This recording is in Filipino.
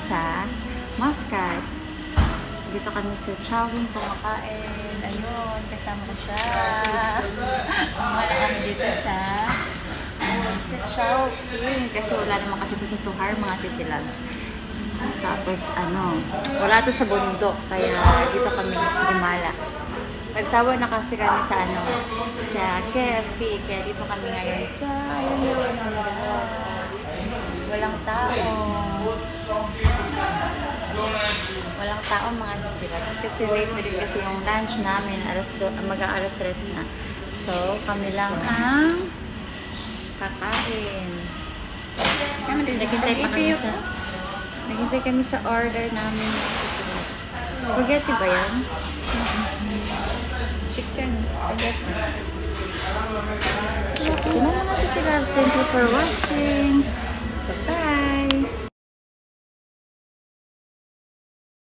sa Muscat. Dito kami sa Chowking kumakain. Ayun, kasama ko siya. Wala kami dito sa Chowking. Kasi wala naman kasi ito sa Suhar, mga sisilabs. Tapos wala to sa bundok. Kaya dito kami gumala. Nagsawa na kasi kami sa sa KFC. Kaya dito kami ngayon sa walang tao. Walang tao mga sisilabs. Kasi late na din kasi yung lunch namin. Mag-aalas 3 na. So, kami lang ang kakain. Naghintay kami sa order namin. Spaghetti ba yan? Chicken. Spaghetti. Sige na mga sisilabs. Thank you for watching. Bye-bye.